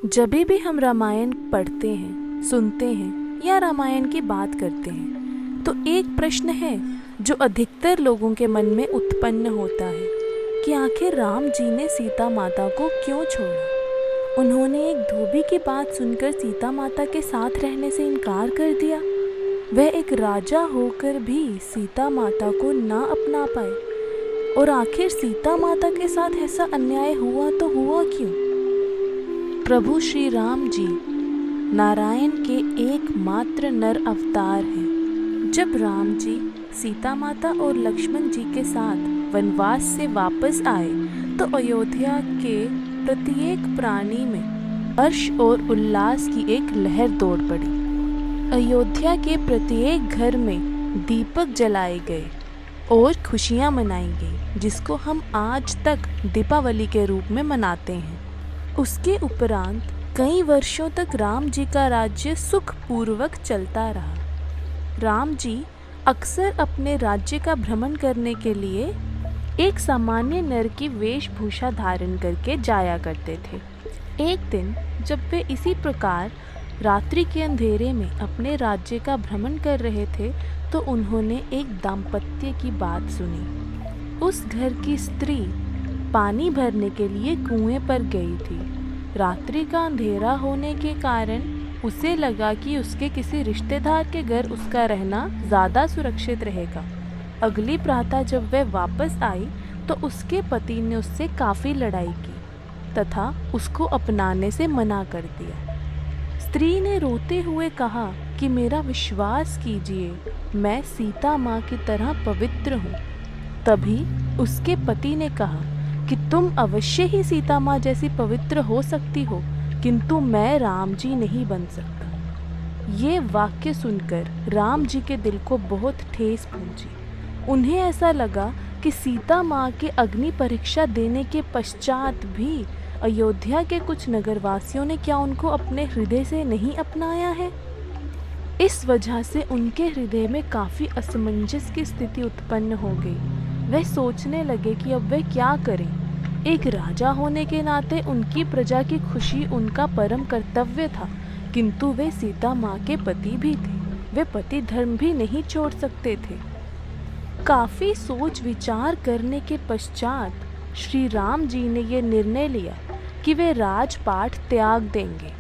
जभी भी हम रामायण पढ़ते हैं, सुनते हैं या रामायण की बात करते हैं तो एक प्रश्न है जो अधिकतर लोगों के मन में उत्पन्न होता है कि आखिर राम जी ने सीता माता को क्यों छोड़ा। उन्होंने एक धोबी की बात सुनकर सीता माता के साथ रहने से इनकार कर दिया। वह एक राजा होकर भी सीता माता को ना अपना पाए और आखिर सीता माता के साथ ऐसा अन्याय हुआ तो हुआ क्यों। प्रभु श्री राम जी नारायण के एकमात्र नर अवतार हैं। जब राम जी सीता माता और लक्ष्मण जी के साथ वनवास से वापस आए तो अयोध्या के प्रत्येक प्राणी में हर्ष और उल्लास की एक लहर दौड़ पड़ी। अयोध्या के प्रत्येक घर में दीपक जलाए गए और खुशियां मनाई गई, जिसको हम आज तक दीपावली के रूप में मनाते हैं। उसके उपरांत कई वर्षों तक राम जी का राज्य सुखपूर्वक चलता रहा। राम जी अक्सर अपने राज्य का भ्रमण करने के लिए एक सामान्य नर की वेशभूषा धारण करके जाया करते थे। एक दिन जब वे इसी प्रकार रात्रि के अंधेरे में अपने राज्य का भ्रमण कर रहे थे तो उन्होंने एक दाम्पत्य की बात सुनी। उस घर की स्त्री पानी भरने के लिए कुएं पर गई थी। रात्रि का अंधेरा होने के कारण उसे लगा कि उसके किसी रिश्तेदार के घर उसका रहना ज़्यादा सुरक्षित रहेगा। अगली प्रातः जब वह वापस आई तो उसके पति ने उससे काफ़ी लड़ाई की तथा उसको अपनाने से मना कर दिया। स्त्री ने रोते हुए कहा कि मेरा विश्वास कीजिए, मैं सीता माँ की तरह पवित्र हूँ। तभी उसके पति ने कहा कि तुम अवश्य ही सीता माँ जैसी पवित्र हो सकती हो, किंतु मैं राम जी नहीं बन सकता। ये वाक्य सुनकर राम जी के दिल को बहुत ठेस पहुंची। उन्हें ऐसा लगा कि सीता माँ के अग्नि परीक्षा देने के पश्चात भी अयोध्या के कुछ नगरवासियों ने क्या उनको अपने हृदय से नहीं अपनाया है। इस वजह से उनके हृदय में काफ़ी असमंजस की स्थिति उत्पन्न हो गई। वह सोचने लगे कि अब वे क्या करें। एक राजा होने के नाते उनकी प्रजा की खुशी उनका परम कर्तव्य था, किंतु वे सीता माँ के पति भी थे। वे पति धर्म भी नहीं छोड़ सकते थे। काफ़ी सोच विचार करने के पश्चात श्री राम जी ने यह निर्णय लिया कि वे राजपाट त्याग देंगे।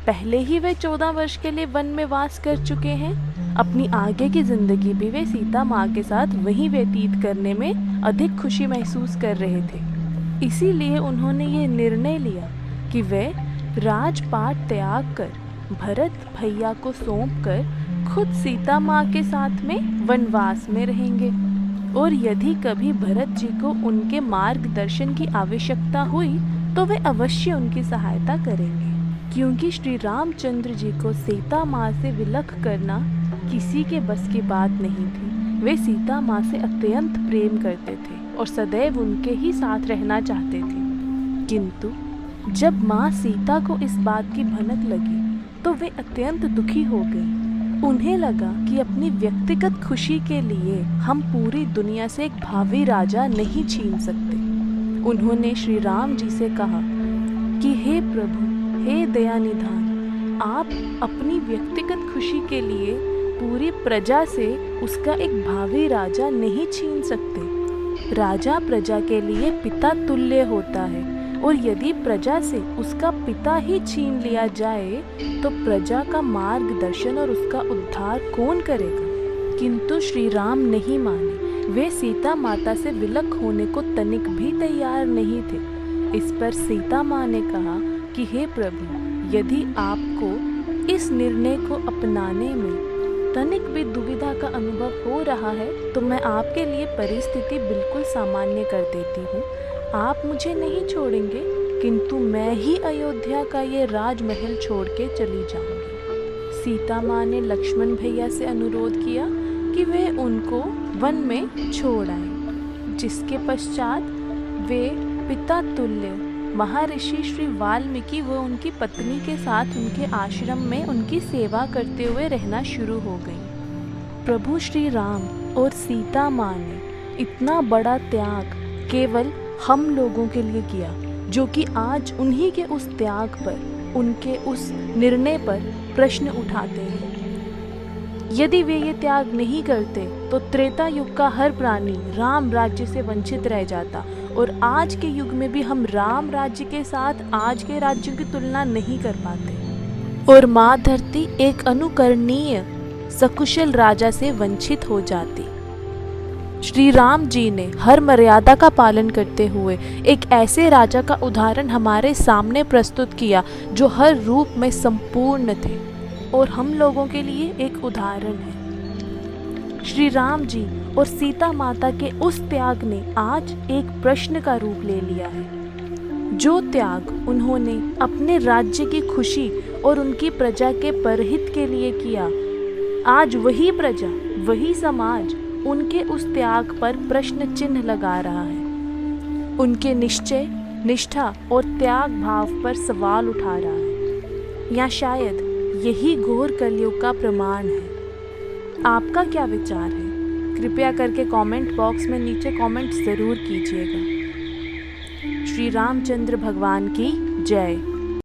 पहले ही वे 14 वर्ष के लिए वन में वास कर चुके हैं। अपनी आगे की जिंदगी भी वे सीता माँ के साथ वहीं व्यतीत करने में अधिक खुशी महसूस कर रहे थे। इसीलिए उन्होंने ये निर्णय लिया कि वे राजपाट त्याग कर भरत भैया को सौंपकर खुद सीता माँ के साथ में वनवास में रहेंगे और यदि कभी भरत जी को उनके मार्गदर्शन की आवश्यकता हुई तो वे अवश्य उनकी सहायता करेंगे, क्योंकि श्री रामचंद्र जी को सीता माँ से विलख करना किसी के बस की बात नहीं थी। वे सीता माँ से अत्यंत प्रेम करते थे और सदैव उनके ही साथ रहना चाहते थे। किंतु जब माँ सीता को इस बात की भनक लगी तो वे अत्यंत दुखी हो गई। उन्हें लगा कि अपनी व्यक्तिगत खुशी के लिए हम पूरी दुनिया से एक भावी राजा नहीं छीन सकते। उन्होंने श्री राम जी से कहा कि हे प्रभु, हे दयानिधान, आप अपनी व्यक्तिगत खुशी के लिए पूरी प्रजा से उसका एक भावी राजा नहीं छीन सकते। राजा प्रजा के लिए पिता तुल्य होता है और यदि प्रजा से उसका पिता ही छीन लिया जाए तो प्रजा का मार्गदर्शन और उसका उद्धार कौन करेगा। किंतु श्री राम नहीं माने। वे सीता माता से विलख होने को तनिक भी तैयार नहीं थे। इस पर सीता माँ ने कहा कि हे प्रभु, यदि आपको इस निर्णय को अपनाने में तनिक भी दुविधा का अनुभव हो रहा है तो मैं आपके लिए परिस्थिति बिल्कुल सामान्य कर देती हूँ। आप मुझे नहीं छोड़ेंगे, किंतु मैं ही अयोध्या का ये राजमहल छोड़ के चली जाऊंगी। सीता माँ ने लक्ष्मण भैया से अनुरोध किया कि वे उनको वन में छोड़ आए, जिसके पश्चात वे पिता तुल्य महर्षि श्री वाल्मीकि व उनकी पत्नी के साथ उनके आश्रम में उनकी सेवा करते हुए रहना शुरू हो गई। प्रभु श्री राम और सीता माँ ने इतना बड़ा त्याग केवल हम लोगों के लिए किया, जो कि आज उन्हीं के उस त्याग पर उनके उस निर्णय पर प्रश्न उठाते हैं। यदि वे ये त्याग नहीं करते तो त्रेता युग का हर प्राणी राम राज्य से वंचित रह जाता, और आज के युग में भी हम राम राज्य के साथ आज के राज्यों की तुलना नहीं कर पाते, और माँ धरती एक अनुकरणीय सकुशल राजा से वंचित हो जाती। श्री राम जी ने हर मर्यादा का पालन करते हुए एक ऐसे राजा का उदाहरण हमारे सामने प्रस्तुत किया जो हर रूप में संपूर्ण थे और हम लोगों के लिए एक उदाहरण है। श्री राम जी और सीता माता के उस त्याग ने आज एक प्रश्न का रूप ले लिया है। जो त्याग उन्होंने अपने राज्य की खुशी और उनकी प्रजा के परहित के लिए किया, आज वही प्रजा, वही समाज उनके उस त्याग पर प्रश्न चिन्ह लगा रहा है। उनके निश्चय, निष्ठा और त्याग भाव पर सवाल उठा रहा है, या शायद यही घोर कलयुग का प्रमाण है। आपका क्या विचार है? कृपया करके कमेंट बॉक्स में नीचे कमेंट ज़रूर कीजिएगा। श्री रामचंद्र भगवान की जय।